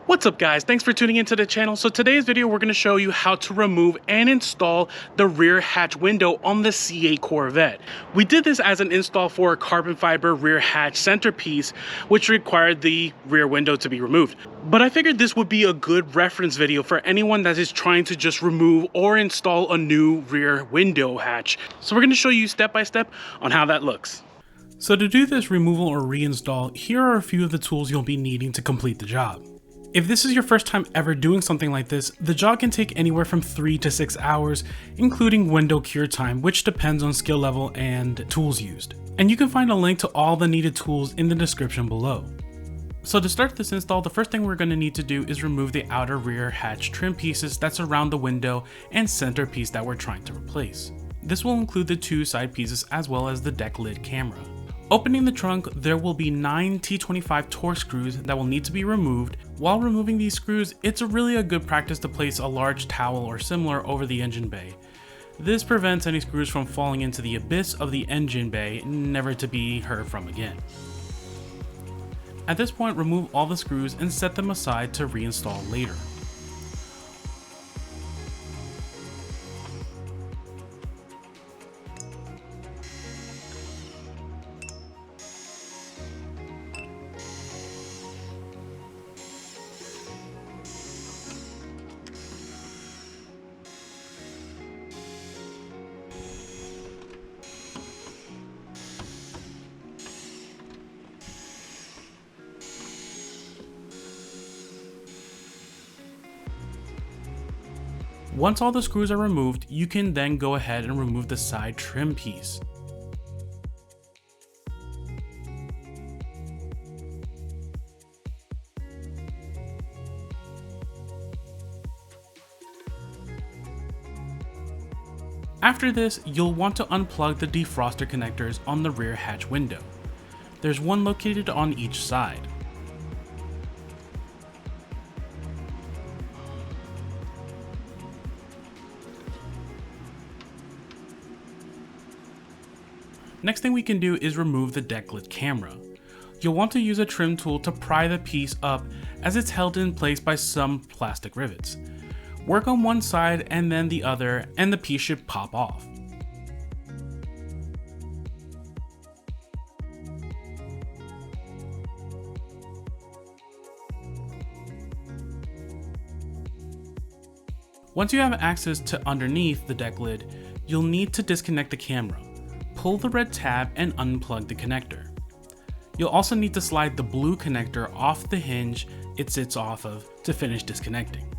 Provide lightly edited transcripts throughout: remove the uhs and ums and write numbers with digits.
What's up guys, thanks for tuning into the channel. So today's video we're going to show you how to remove and install the rear hatch window on the C8 Corvette. We did this as an install for a carbon fiber rear hatch centerpiece which required the rear window to be removed. But I figured this would be a good reference video for anyone that is trying to just remove or install a new rear window hatch. So we're going to show you step by step on how that looks. So to do this removal or reinstall, here are a few of the tools you'll be needing to complete the job. If this is your first time ever doing something like this, the job can take anywhere from 3 to 6 hours, including window cure time, which depends on skill level and tools used. And you can find a link to all the needed tools in the description below. So to start this install, the first thing we're going to need to do is remove the outer rear hatch trim pieces that surround the window and centerpiece that we're trying to replace. This will include the 2 side pieces as well as the deck lid camera. Opening the trunk, there will be 9 T25 Torx screws that will need to be removed. While removing these screws, it's really a good practice to place a large towel or similar over the engine bay. This prevents any screws from falling into the abyss of the engine bay, never to be heard from again. At this point, remove all the screws and set them aside to reinstall later. Once all the screws are removed, you can then go ahead and remove the side trim piece. After this, you'll want to unplug the defroster connectors on the rear hatch window. There's one located on each side. Next thing we can do is remove the deck lid camera. You'll want to use a trim tool to pry the piece up as it's held in place by some plastic rivets. Work on one side and then the other and the piece should pop off. Once you have access to underneath the deck lid, you'll need to disconnect the camera. Pull the red tab and unplug the connector. You'll also need to slide the blue connector off the hinge it sits off of to finish disconnecting.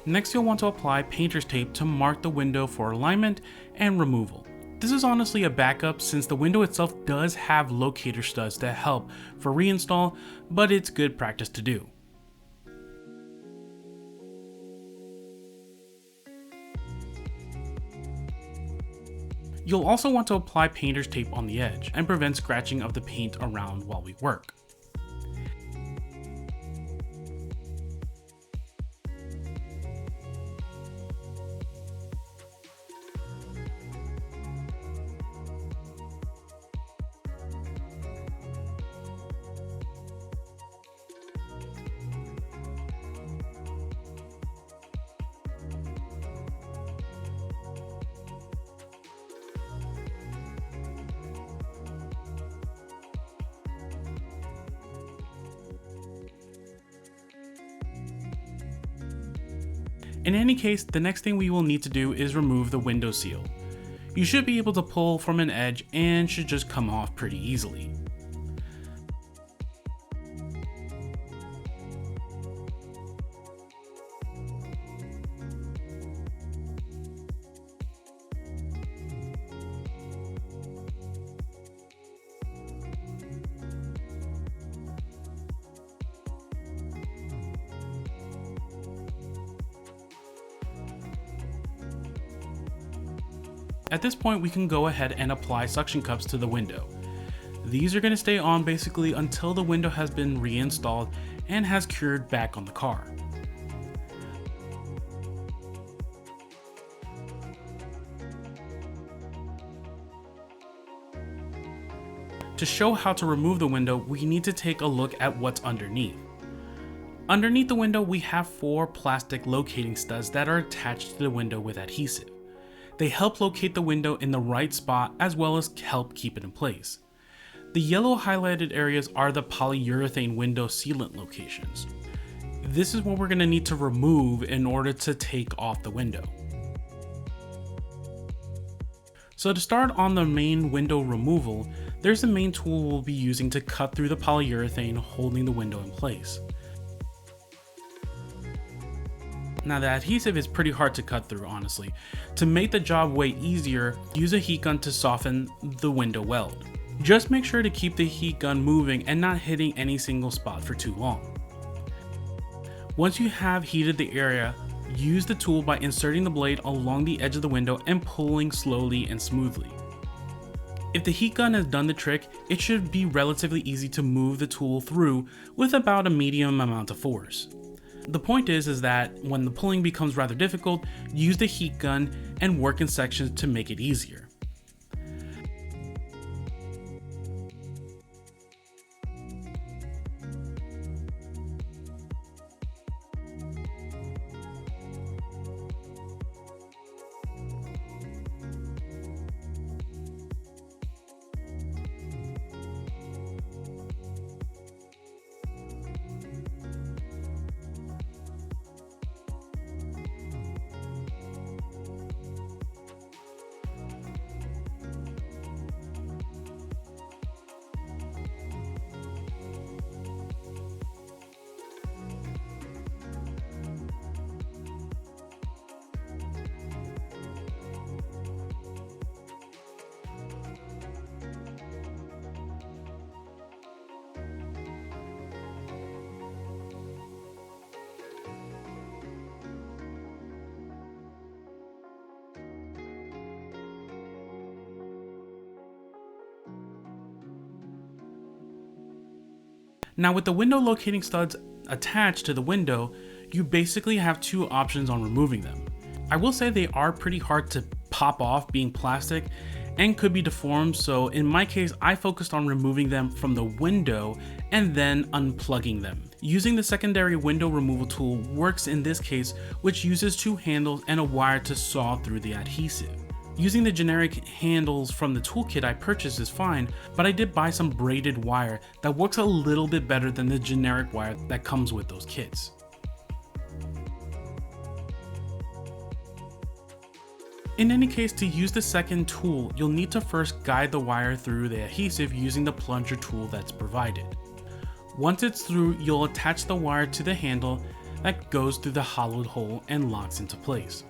Next, you'll want to apply painter's tape to mark the window for alignment and removal. This is honestly a backup since the window itself does have locator studs to help for reinstall, but it's good practice to do. You'll also want to apply painter's tape on the edge and prevent scratching of the paint around while we work. In any case, the next thing we will need to do is remove the window seal. You should be able to pull from an edge and should just come off pretty easily. At this point, we can go ahead and apply suction cups to the window. These are going to stay on basically until the window has been reinstalled and has cured back on the car. To show how to remove the window, we need to take a look at what's underneath. Underneath the window, we have 4 plastic locating studs that are attached to the window with adhesive. They help locate the window in the right spot as well as help keep it in place. The yellow highlighted areas are the polyurethane window sealant locations. This is what we're going to need to remove in order to take off the window. So to start on the main window removal, there's the main tool we'll be using to cut through the polyurethane holding the window in place. Now the adhesive is pretty hard to cut through, honestly. To make the job way easier, use a heat gun to soften the window weld. Just make sure to keep the heat gun moving and not hitting any single spot for too long. Once you have heated the area, use the tool by inserting the blade along the edge of the window and pulling slowly and smoothly. If the heat gun has done the trick, it should be relatively easy to move the tool through with about a medium amount of force. The point is that when the pulling becomes rather difficult, use the heat gun and work in sections to make it easier. Now with the window locating studs attached to the window, you basically have 2 options on removing them. I will say they are pretty hard to pop off being plastic and could be deformed, so in my case I focused on removing them from the window and then unplugging them. Using the secondary window removal tool works in this case, which uses 2 handles and a wire to saw through the adhesive. Using the generic handles from the toolkit I purchased is fine, but I did buy some braided wire that works a little bit better than the generic wire that comes with those kits. In any case, to use the second tool, you'll need to first guide the wire through the adhesive using the plunger tool that's provided. Once it's through, you'll attach the wire to the handle that goes through the hollowed hole and locks into place.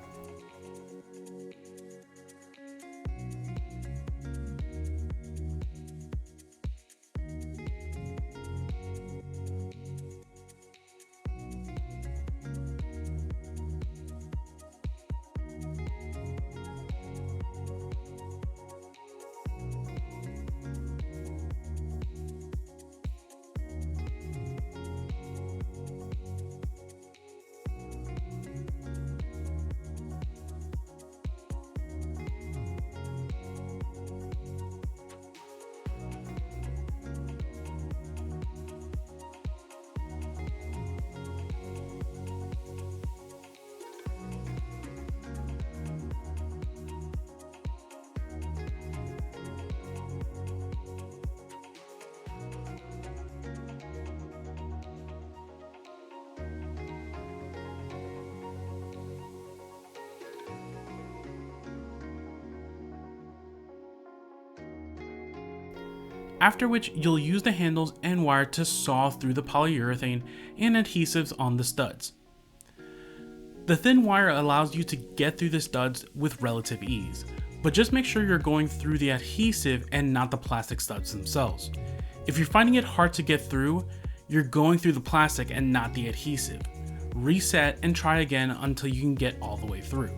After which you'll use the handles and wire to saw through the polyurethane and adhesives on the studs. The thin wire allows you to get through the studs with relative ease, but just make sure you're going through the adhesive and not the plastic studs themselves. If you're finding it hard to get through, you're going through the plastic and not the adhesive. Reset and try again until you can get all the way through.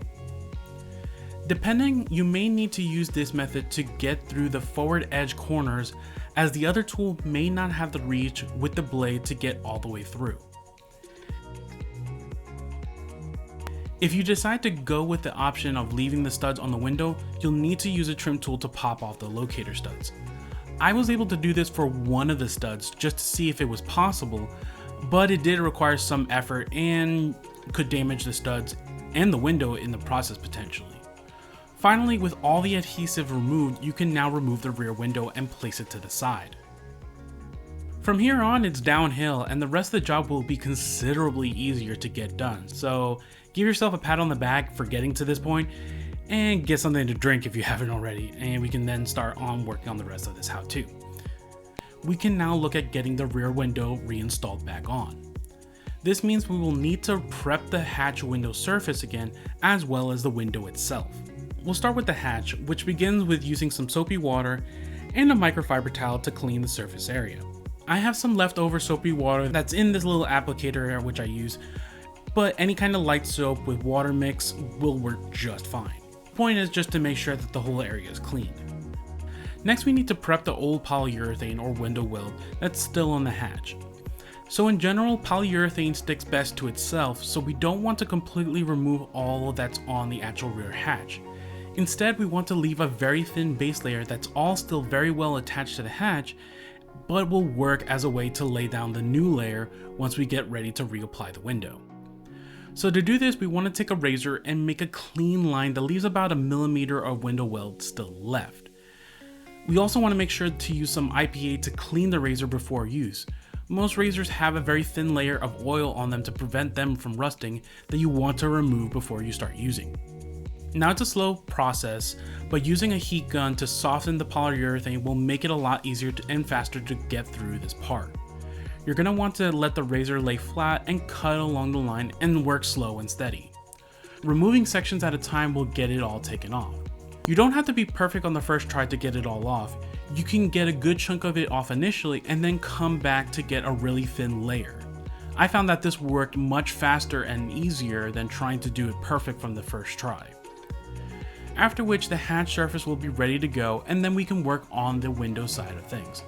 Depending, you may need to use this method to get through the forward edge corners, as the other tool may not have the reach with the blade to get all the way through. If you decide to go with the option of leaving the studs on the window, you'll need to use a trim tool to pop off the locator studs. I was able to do this for one of the studs just to see if it was possible, but it did require some effort and could damage the studs and the window in the process potentially. Finally, with all the adhesive removed, you can now remove the rear window and place it to the side. From here on, it's downhill and the rest of the job will be considerably easier to get done, so give yourself a pat on the back for getting to this point and get something to drink if you haven't already, and we can then start on working on the rest of this how-to. We can now look at getting the rear window reinstalled back on. This means we will need to prep the hatch window surface again, as well as the window itself. We'll start with the hatch, which begins with using some soapy water and a microfiber towel to clean the surface area. I have some leftover soapy water that's in this little applicator which I use, but any kind of light soap with water mix will work just fine. The point is just to make sure that the whole area is cleaned. Next, we need to prep the old polyurethane or window weld that's still on the hatch. So in general, polyurethane sticks best to itself, so we don't want to completely remove all that's on the actual rear hatch. Instead, we want to leave a very thin base layer that's all still very well attached to the hatch, but will work as a way to lay down the new layer once we get ready to reapply the window. So to do this, we want to take a razor and make a clean line that leaves about 1 millimeter of window weld still left. We also want to make sure to use some IPA to clean the razor before use. Most razors have a very thin layer of oil on them to prevent them from rusting that you want to remove before you start using. Now it's a slow process, but using a heat gun to soften the polyurethane will make it a lot easier and faster to get through this part. You're going to want to let the razor lay flat and cut along the line and work slow and steady. Removing sections at a time will get it all taken off. You don't have to be perfect on the first try to get it all off. You can get a good chunk of it off initially and then come back to get a really thin layer. I found that this worked much faster and easier than trying to do it perfect from the first try. After which the hatch surface will be ready to go, and then we can work on the window side of things.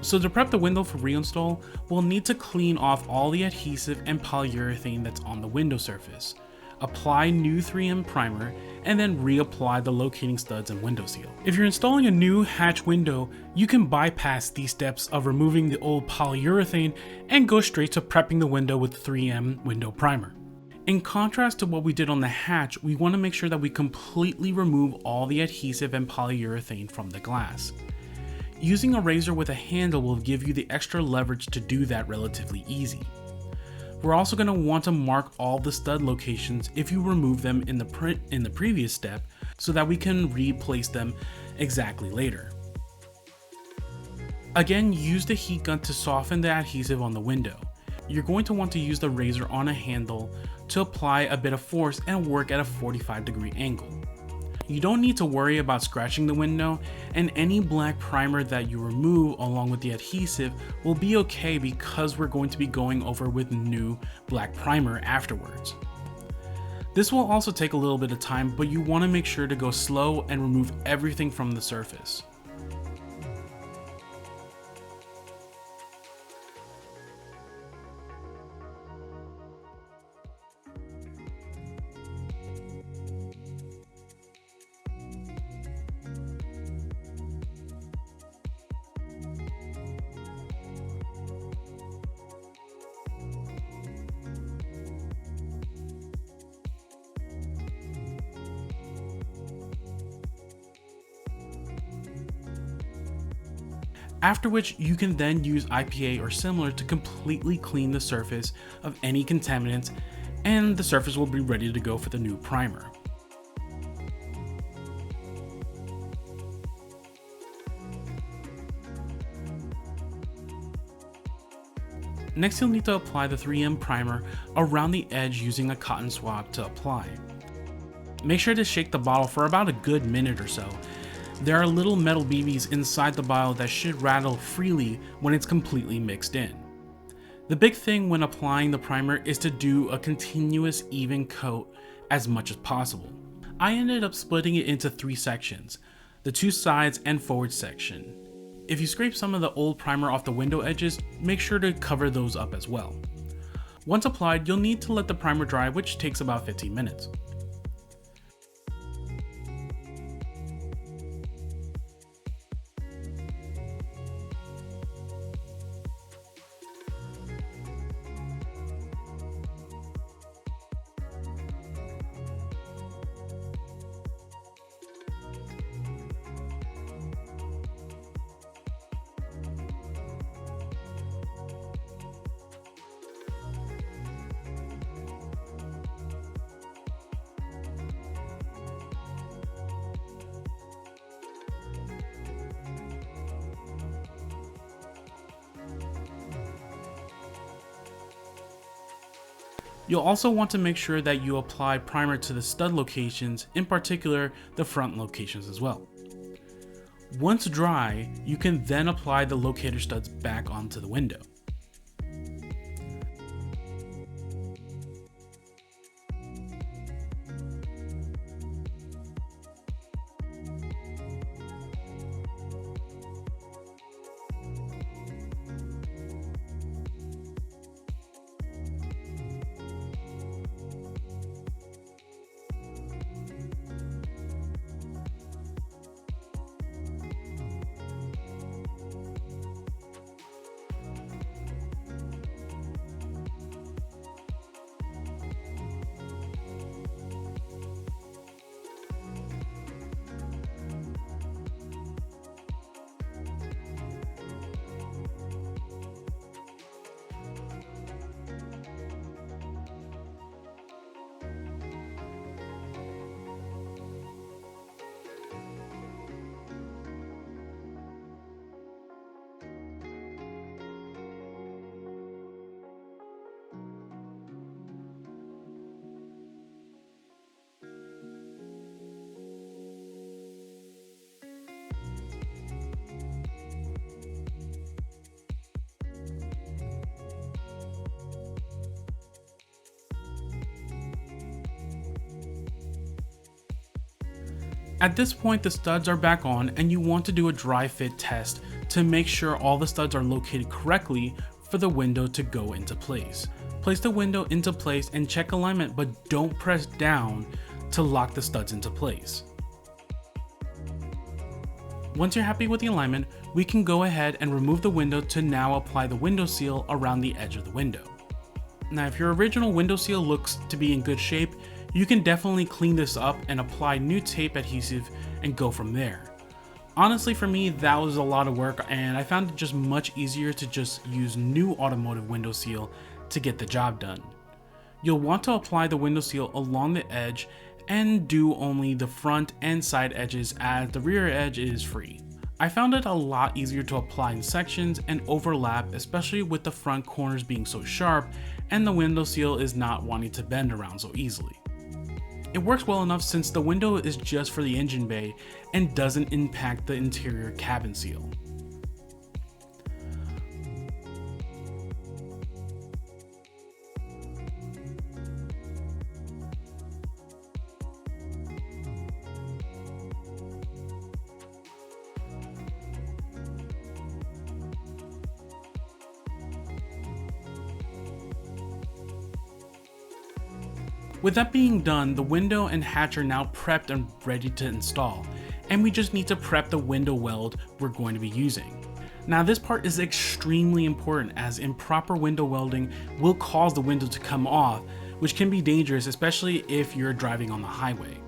So to prep the window for reinstall, we'll need to clean off all the adhesive and polyurethane that's on the window surface, apply new 3M primer, and then reapply the locating studs and window seal. If you're installing a new hatch window, you can bypass these steps of removing the old polyurethane and go straight to prepping the window with 3M window primer. In contrast to what we did on the hatch, we want to make sure that we completely remove all the adhesive and polyurethane from the glass. Using a razor with a handle will give you the extra leverage to do that relatively easy. We're also going to want to mark all the stud locations if you remove them in the previous step so that we can replace them exactly later. Again, use the heat gun to soften the adhesive on the window. You're going to want to use the razor on a handle to apply a bit of force and work at a 45-degree angle. You don't need to worry about scratching the window, and any black primer that you remove along with the adhesive will be okay because we're going to be going over with new black primer afterwards. This will also take a little bit of time, but you want to make sure to go slow and remove everything from the surface. After which you can then use IPA or similar to completely clean the surface of any contaminants, and the surface will be ready to go for the new primer. Next, you'll need to apply the 3M primer around the edge using a cotton swab to apply. Make sure to shake the bottle for about a good minute or so. There are little metal BBs inside the bottle that should rattle freely when it's completely mixed in. The big thing when applying the primer is to do a continuous even coat as much as possible. I ended up splitting it into 3 sections, the 2 sides and forward section. If you scrape some of the old primer off the window edges, make sure to cover those up as well. Once applied, you'll need to let the primer dry, which takes about 15 minutes. You'll also want to make sure that you apply primer to the stud locations, in particular the front locations as well. Once dry, you can then apply the locator studs back onto the window. At this point, the studs are back on and you want to do a dry fit test to make sure all the studs are located correctly for the window to go into place. Place the window into place and check alignment, but don't press down to lock the studs into place. Once you're happy with the alignment, we can go ahead and remove the window to now apply the window seal around the edge of the window. Now, if your original window seal looks to be in good shape, you can definitely clean this up and apply new tape adhesive and go from there. Honestly, for me, that was a lot of work and I found it just much easier to just use new automotive window seal to get the job done. You'll want to apply the window seal along the edge and do only the front and side edges as the rear edge is free. I found it a lot easier to apply in sections and overlap, especially with the front corners being so sharp and the window seal is not wanting to bend around so easily. It works well enough since the window is just for the engine bay and doesn't impact the interior cabin seal. With that being done, the window and hatch are now prepped and ready to install, and we just need to prep the window weld we're going to be using. Now this part is extremely important as improper window welding will cause the window to come off, which can be dangerous, especially if you're driving on the highway.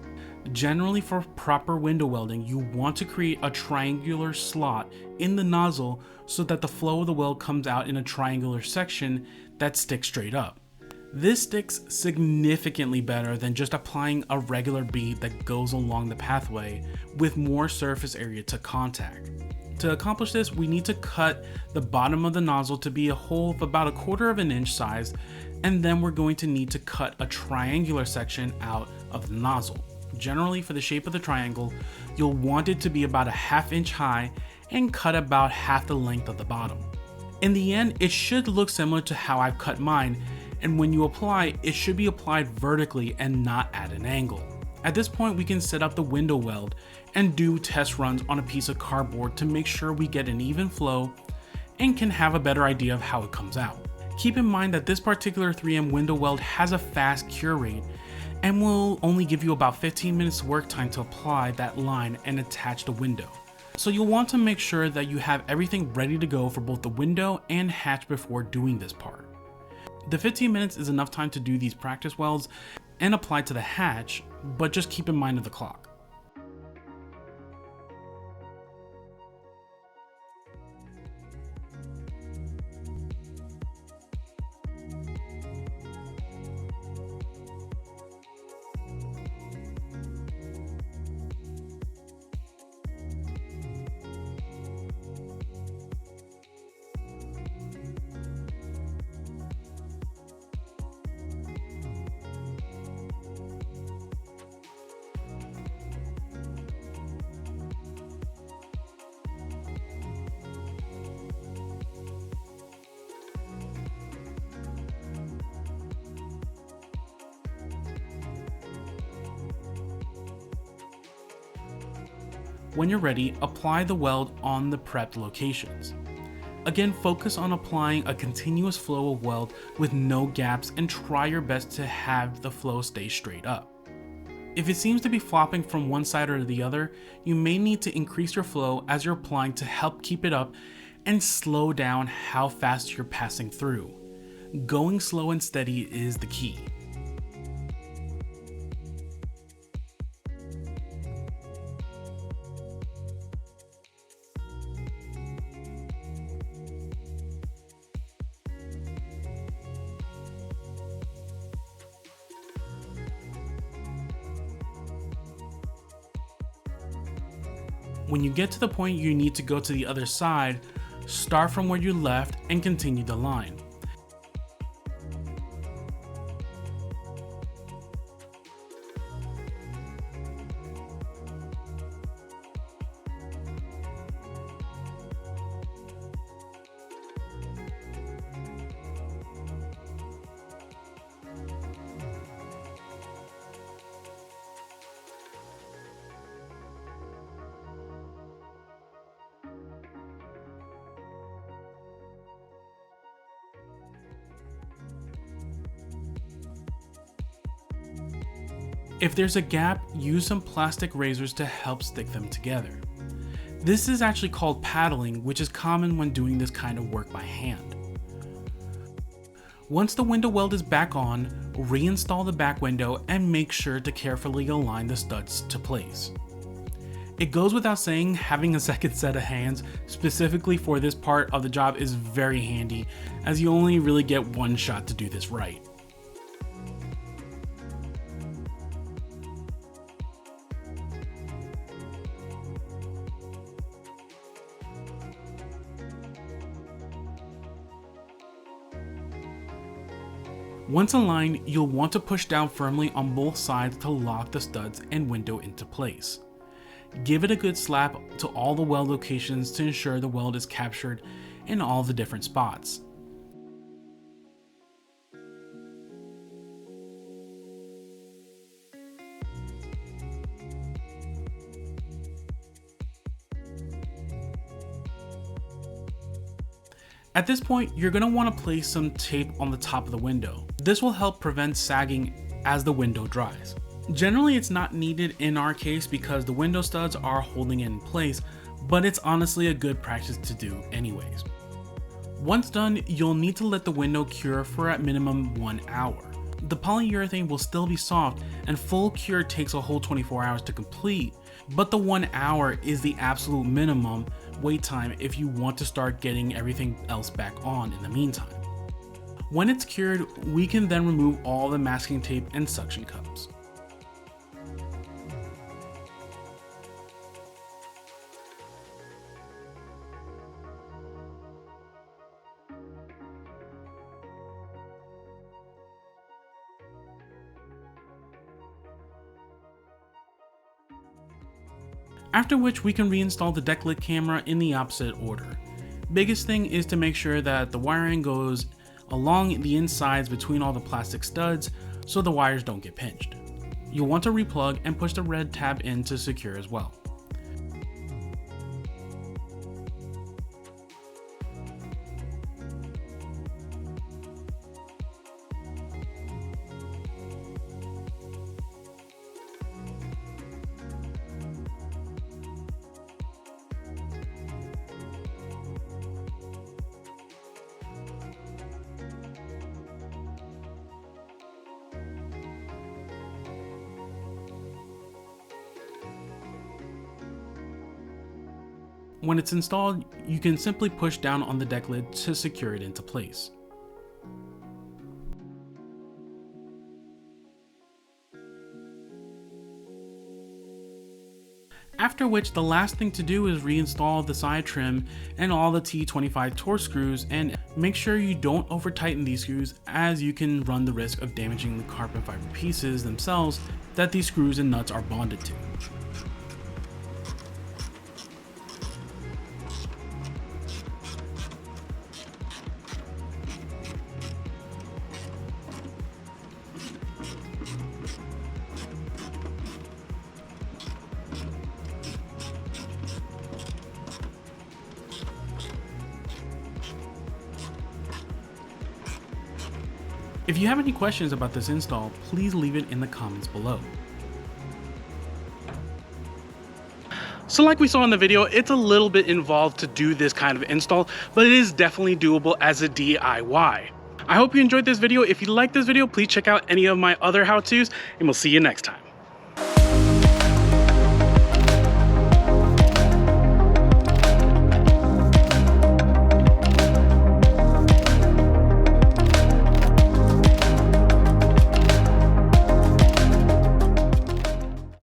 Generally, for proper window welding, you want to create a triangular slot in the nozzle so that the flow of the weld comes out in a triangular section that sticks straight up. This sticks significantly better than just applying a regular bead that goes along the pathway with more surface area to contact. To accomplish this, we need to cut the bottom of the nozzle to be a hole of about 1/4 of an inch size, and then we're going to need to cut a triangular section out of the nozzle. Generally, for the shape of the triangle, you'll want it to be about 1/2 inch high and cut about half the length of the bottom. In the end, it should look similar to how I've cut mine, and when you apply, it should be applied vertically and not at an angle. At this point, we can set up the window weld and do test runs on a piece of cardboard to make sure we get an even flow and can have a better idea of how it comes out. Keep in mind that this particular 3M window weld has a fast cure rate and will only give you about 15 minutes work time to apply that line and attach the window. So you'll want to make sure that you have everything ready to go for both the window and hatch before doing this part. The 15 minutes is enough time to do these practice welds and apply to the hatch, but just keep in mind of the clock. When you're ready, apply the weld on the prepped locations. Again, focus on applying a continuous flow of weld with no gaps and try your best to have the flow stay straight up. If it seems to be flopping from one side or the other, you may need to increase your flow as you're applying to help keep it up and slow down how fast you're passing through. Going slow and steady is the key. When you get to the point you need to go to the other side, start from where you left and continue the line. If there's a gap, use some plastic razors to help stick them together. This is actually called paddling, which is common when doing this kind of work by hand. Once the window weld is back on, reinstall the back window and make sure to carefully align the studs to place. It goes without saying, having a second set of hands specifically for this part of the job is very handy, as you only really get one shot to do this right. Once aligned, you'll want to push down firmly on both sides to lock the studs and window into place. Give it a good slap to all the weld locations to ensure the weld is captured in all the different spots. At this point, you're going to want to place some tape on the top of the window. This will help prevent sagging as the window dries. Generally, it's not needed in our case because the window studs are holding it in place, but it's honestly a good practice to do anyways. Once done, you'll need to let the window cure for at minimum 1 hour. The polyurethane will still be soft, and full cure takes a whole 24 hours to complete, but the 1 hour is the absolute minimum wait time if you want to start getting everything else back on in the meantime. When it's cured, we can then remove all the masking tape and suction cups. After which we can reinstall the deck lid camera in the opposite order. Biggest thing is to make sure that the wiring goes along the insides between all the plastic studs so the wires don't get pinched. You'll want to replug and push the red tab in to secure as well. When it's installed, you can simply push down on the deck lid to secure it into place. After which, the last thing to do is reinstall the side trim and all the T25 Torx screws, and make sure you don't over tighten these screws, as you can run the risk of damaging the carbon fiber pieces themselves that these screws and nuts are bonded to. If you have any questions about this install, please leave it in the comments below. So like we saw in the video, it's a little bit involved to do this kind of install, but it is definitely doable as a DIY. I hope you enjoyed this video. If you liked this video, please check out any of my other how-tos, and we'll see you next time.